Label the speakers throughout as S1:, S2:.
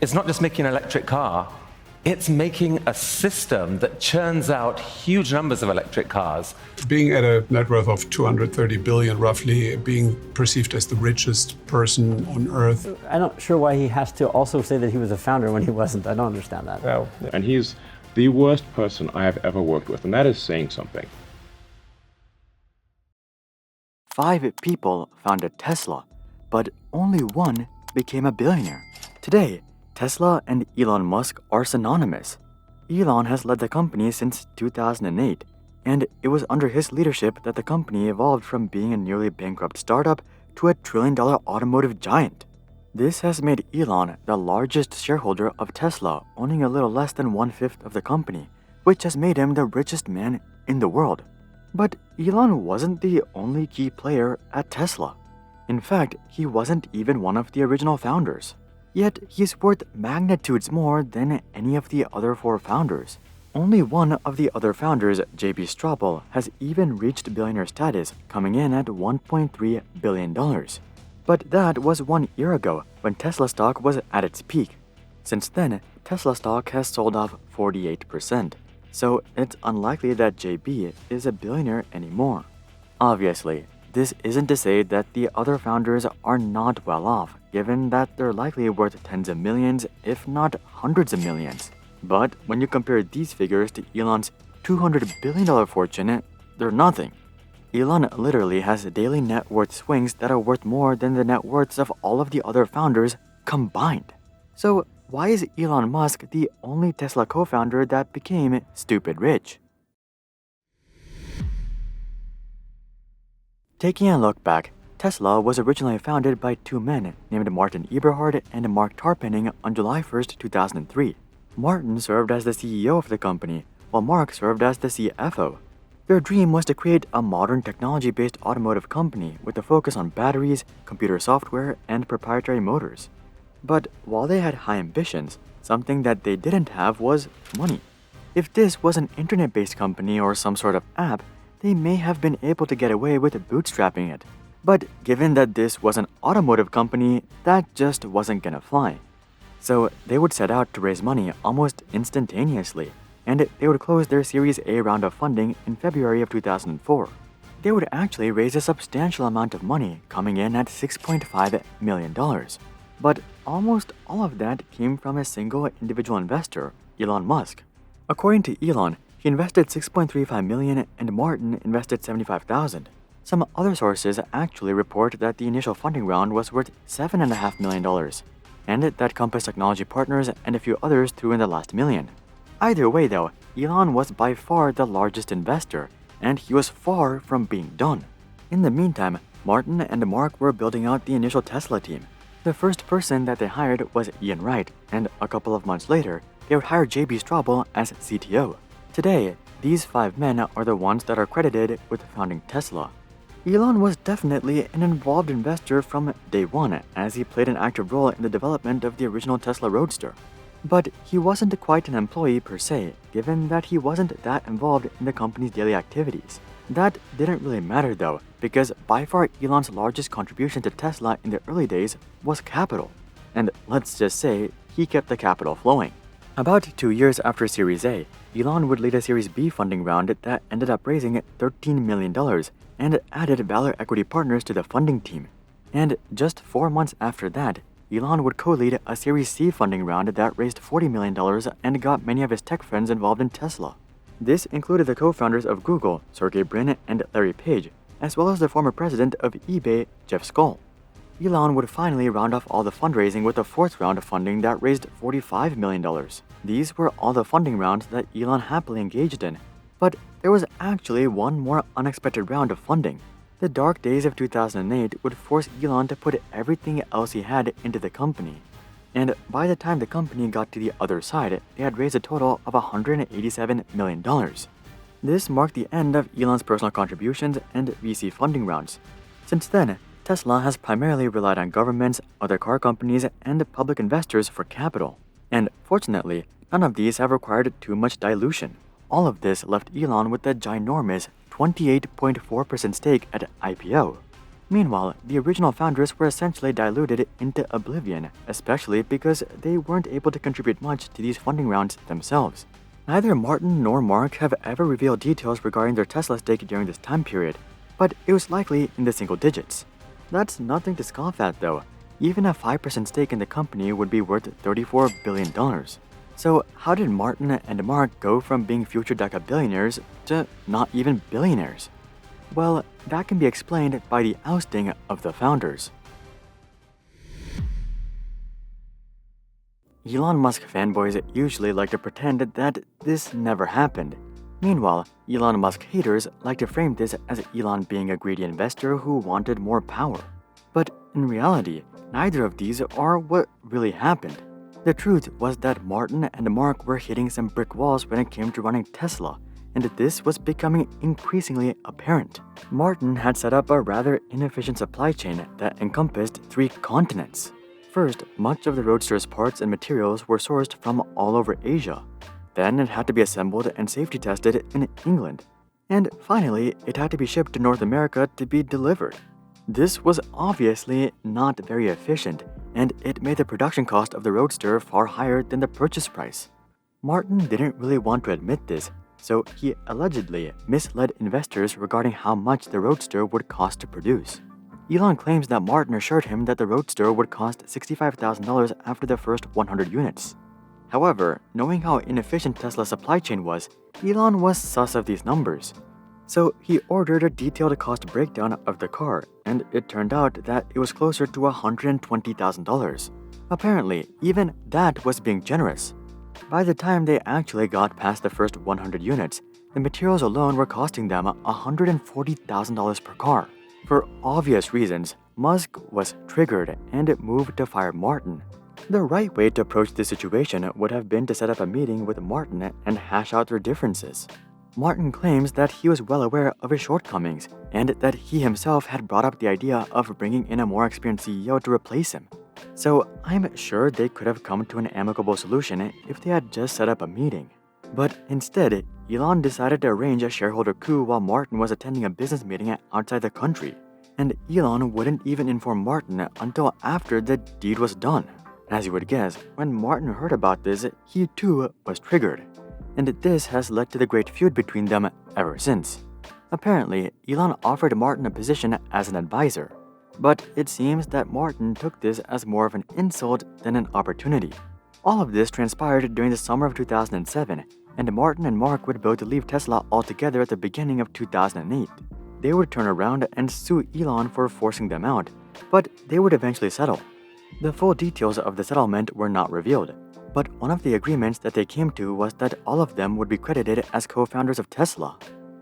S1: It's not just making an electric car, it's making a system that churns out huge numbers of electric cars.
S2: Being at a net worth of 230 billion, roughly, being perceived as the richest person on earth.
S3: I'm not sure why he has to also say that he was a founder when he wasn't. I don't understand that.
S4: Well, and he's the worst person I have ever worked with, and that is saying something.
S5: 5 people founded Tesla, but only one became a billionaire. Today, Tesla and Elon Musk are synonymous. Elon has led the company since 2008, and it was under his leadership that the company evolved from being a nearly bankrupt startup to a trillion-dollar automotive giant. This has made Elon the largest shareholder of Tesla, owning a little less than 1/5 of the company, which has made him the richest man in the world. But Elon wasn't the only key player at Tesla. In fact, he wasn't even one of the original founders. Yet he's worth magnitudes more than any of the other 4 founders. Only one of the other founders, J.B. Straubel, has even reached billionaire status, coming in at $1.3 billion. But that was 1 year ago, when Tesla stock was at its peak. Since then, Tesla stock has sold off 48%, so it's unlikely that JB is a billionaire anymore. Obviously, this isn't to say that the other founders are not well off, given that they're likely worth tens of millions, if not hundreds of millions. But when you compare these figures to Elon's $200 billion fortune, they're nothing. Elon literally has daily net worth swings that are worth more than the net worths of all of the other founders combined. So why is Elon Musk the only Tesla co-founder that became stupid rich? Taking a look back, Tesla was originally founded by 2 men named Martin Eberhard and Mark Tarpenning on July 1, 2003. Martin served as the CEO of the company, while Mark served as the CFO. Their dream was to create a modern technology-based automotive company with a focus on batteries, computer software, and proprietary motors. But while they had high ambitions, something that they didn't have was money. If this was an internet-based company or some sort of app, they may have been able to get away with bootstrapping it. But given that this was an automotive company, that just wasn't gonna fly. So they would set out to raise money almost instantaneously, and they would close their Series A round of funding in February of 2004. They would actually raise a substantial amount of money, coming in at $6.5 million. But almost all of that came from a single individual investor, Elon Musk. According to Elon, he invested $6.35 million and Martin invested $75,000. Some other sources actually report that the initial funding round was worth $7.5 million, and that Compass Technology Partners and a few others threw in the last million. Either way though, Elon was by far the largest investor, and he was far from being done. In the meantime, Martin and Mark were building out the initial Tesla team. The first person that they hired was Ian Wright, and a couple of months later, they would hire J.B. Straubel as CTO. Today, these 5 men are the ones that are credited with founding Tesla. Elon was definitely an involved investor from day one, as he played an active role in the development of the original Tesla Roadster. But he wasn't quite an employee per se, given that he wasn't that involved in the company's daily activities. That didn't really matter though, because by far Elon's largest contribution to Tesla in the early days was capital. And let's just say, he kept the capital flowing. About 2 years after Series A, Elon would lead a Series B funding round that ended up raising $13 million and added Valor Equity Partners to the funding team. And just 4 months after that, Elon would co-lead a Series C funding round that raised $40 million and got many of his tech friends involved in Tesla. This included the co-founders of Google, Sergey Brin and Larry Page, as well as the former president of eBay, Jeff Skoll. Elon would finally round off all the fundraising with a 4th round of funding that raised $45 million. These were all the funding rounds that Elon happily engaged in. But there was actually one more unexpected round of funding. The dark days of 2008 would force Elon to put everything else he had into the company. And by the time the company got to the other side, they had raised a total of $187 million. This marked the end of Elon's personal contributions and VC funding rounds. Since then, Tesla has primarily relied on governments, other car companies, and public investors for capital. And fortunately, none of these have required too much dilution. All of this left Elon with a ginormous 28.4% stake at IPO. Meanwhile, the original founders were essentially diluted into oblivion, especially because they weren't able to contribute much to these funding rounds themselves. Neither Martin nor Mark have ever revealed details regarding their Tesla stake during this time period, but it was likely in the single digits. That's nothing to scoff at though. Even a 5% stake in the company would be worth $34 billion. So how did Martin and Mark go from being future deca-billionaires to not even billionaires? Well, that can be explained by the ousting of the founders. Elon Musk fanboys usually like to pretend that this never happened. Meanwhile, Elon Musk haters like to frame this as Elon being a greedy investor who wanted more power. But in reality, neither of these are what really happened. The truth was that Martin and Mark were hitting some brick walls when it came to running Tesla, and this was becoming increasingly apparent. Martin had set up a rather inefficient supply chain that encompassed 3 continents. First, much of the Roadster's parts and materials were sourced from all over Asia. Then it had to be assembled and safety tested in England. And finally, it had to be shipped to North America to be delivered. This was obviously not very efficient, and it made the production cost of the Roadster far higher than the purchase price. Martin didn't really want to admit this, so he allegedly misled investors regarding how much the Roadster would cost to produce. Elon claims that Martin assured him that the Roadster would cost $65,000 after the first 100 units. However, knowing how inefficient Tesla's supply chain was, Elon was sus of these numbers. So he ordered a detailed cost breakdown of the car, and it turned out that it was closer to $120,000. Apparently, even that was being generous. By the time they actually got past the first 100 units, the materials alone were costing them $140,000 per car. For obvious reasons, Musk was triggered and moved to fire Martin. The right way to approach this situation would have been to set up a meeting with Martin and hash out their differences. Martin claims that he was well aware of his shortcomings and that he himself had brought up the idea of bringing in a more experienced CEO to replace him. So I'm sure they could have come to an amicable solution if they had just set up a meeting. But instead, Elon decided to arrange a shareholder coup while Martin was attending a business meeting outside the country. And Elon wouldn't even inform Martin until after the deed was done. As you would guess, when Martin heard about this, he too was triggered. And this has led to the great feud between them ever since. Apparently, Elon offered Martin a position as an advisor. But it seems that Martin took this as more of an insult than an opportunity. All of this transpired during the summer of 2007, and Martin and Mark would both leave Tesla altogether at the beginning of 2008. They would turn around and sue Elon for forcing them out, but they would eventually settle. The full details of the settlement were not revealed, but one of the agreements that they came to was that all of them would be credited as co-founders of Tesla.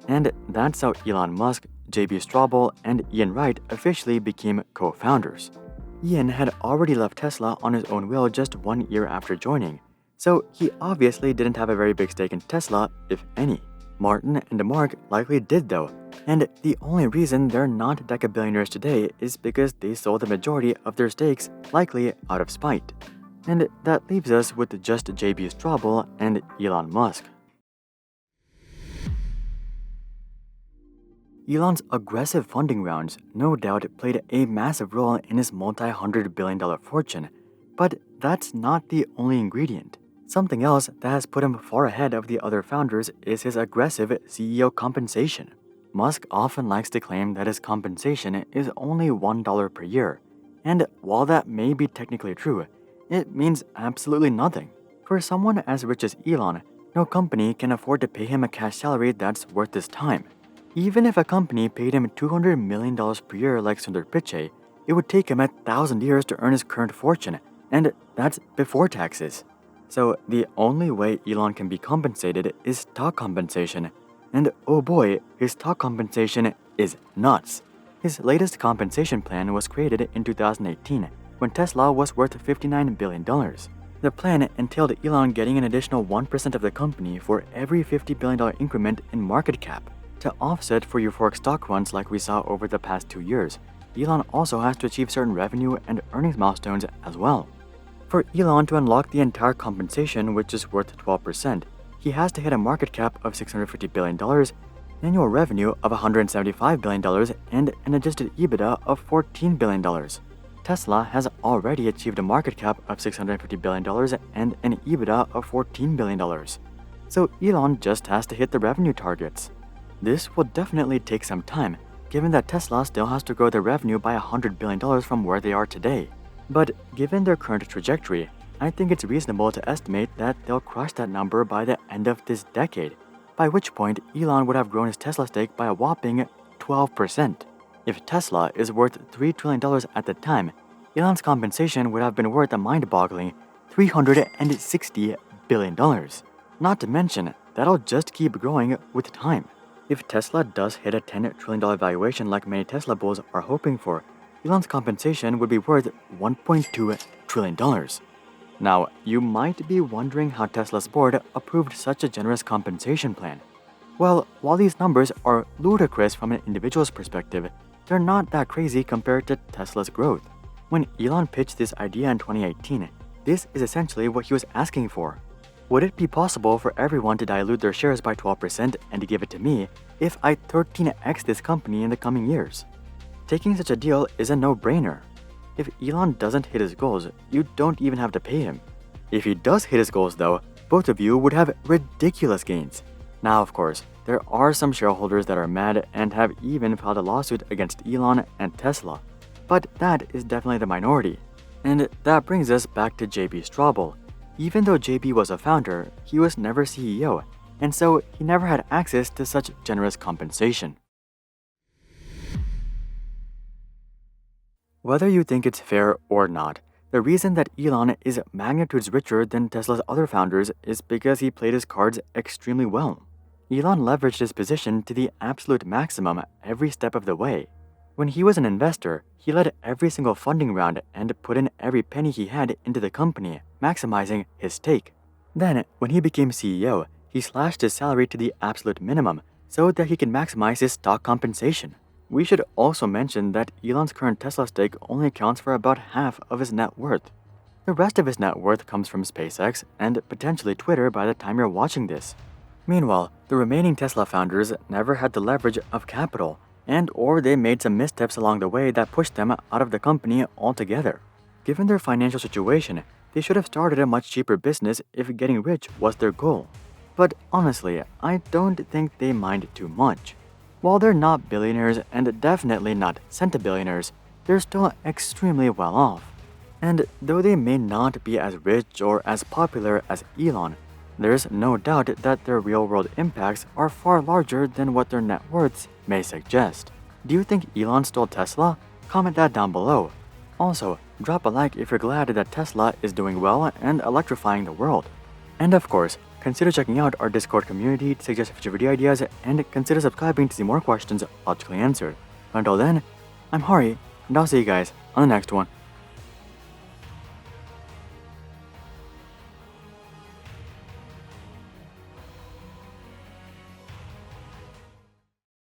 S5: And that's how Elon Musk, JB Straubel, and Ian Wright officially became co-founders. Ian had already left Tesla on his own will just 1 year after joining, so he obviously didn't have a very big stake in Tesla, if any. Martin and Mark likely did though, and the only reason they're not deca-billionaires today is because they sold the majority of their stakes, likely out of spite. And that leaves us with just JB Straubel and Elon Musk. Elon's aggressive funding rounds no doubt played a massive role in his multi-hundred-billion-dollar fortune, but that's not the only ingredient. Something else that has put him far ahead of the other founders is his aggressive CEO compensation. Musk often likes to claim that his compensation is only $1 per year, and while that may be technically true, it means absolutely nothing. For someone as rich as Elon, no company can afford to pay him a cash salary that's worth his time. Even if a company paid him $200 million per year like Sundar Pichai, it would take him 1,000 years to earn his current fortune, and that's before taxes. So the only way Elon can be compensated is stock compensation. And oh boy, his stock compensation is nuts. His latest compensation plan was created in 2018, when Tesla was worth $59 billion. The plan entailed Elon getting an additional 1% of the company for every $50 billion increment in market cap. To offset for euphoric stock runs like we saw over the past 2 years, Elon also has to achieve certain revenue and earnings milestones as well. For Elon to unlock the entire compensation, which is worth 12%, he has to hit a market cap of $650 billion, annual revenue of $175 billion and an adjusted EBITDA of $14 billion. Tesla has already achieved a market cap of $650 billion and an EBITDA of $14 billion. So Elon just has to hit the revenue targets. This will definitely take some time, given that Tesla still has to grow their revenue by $100 billion from where they are today. But given their current trajectory, I think it's reasonable to estimate that they'll crush that number by the end of this decade, by which point Elon would have grown his Tesla stake by a whopping 12%. If Tesla is worth $3 trillion at the time, Elon's compensation would have been worth a mind-boggling $360 billion. Not to mention, that'll just keep growing with time. If Tesla does hit a $10 trillion valuation like many Tesla bulls are hoping for, Elon's compensation would be worth $1.2 trillion. Now, you might be wondering how Tesla's board approved such a generous compensation plan. Well, while these numbers are ludicrous from an individual's perspective, they're not that crazy compared to Tesla's growth. When Elon pitched this idea in 2018, this is essentially what he was asking for. Would it be possible for everyone to dilute their shares by 12% and give it to me if I 13x this company in the coming years? Taking such a deal is a no-brainer. If Elon doesn't hit his goals, you don't even have to pay him. If he does hit his goals though, both of you would have ridiculous gains. Now, of course, there are some shareholders that are mad and have even filed a lawsuit against Elon and Tesla, but that is definitely the minority. And that brings us back to JB Straubel. Even though JB was a founder, he was never CEO, and so he never had access to such generous compensation. Whether you think it's fair or not, the reason that Elon is magnitudes richer than Tesla's other founders is because he played his cards extremely well. Elon leveraged his position to the absolute maximum every step of the way. When he was an investor, he led every single funding round and put in every penny he had into the company, maximizing his stake. Then, when he became CEO, he slashed his salary to the absolute minimum so that he can maximize his stock compensation. We should also mention that Elon's current Tesla stake only accounts for about half of his net worth. The rest of his net worth comes from SpaceX and potentially Twitter by the time you're watching this. Meanwhile, the remaining Tesla founders never had the leverage of capital, or they made some missteps along the way that pushed them out of the company altogether. Given their financial situation, they should have started a much cheaper business if getting rich was their goal. But honestly, I don't think they mind too much. While they're not billionaires and definitely not centibillionaires, they're still extremely well off. And though they may not be as rich or as popular as Elon, there's no doubt that their real-world impacts are far larger than what their net worths may suggest. Do you think Elon stole Tesla? Comment that down below. Also, drop a like if you're glad that Tesla is doing well and electrifying the world. And of course, consider checking out our Discord community to suggest future video ideas and consider subscribing to see more questions logically answered. Until then, I'm Hari, and I'll see you guys on the next one.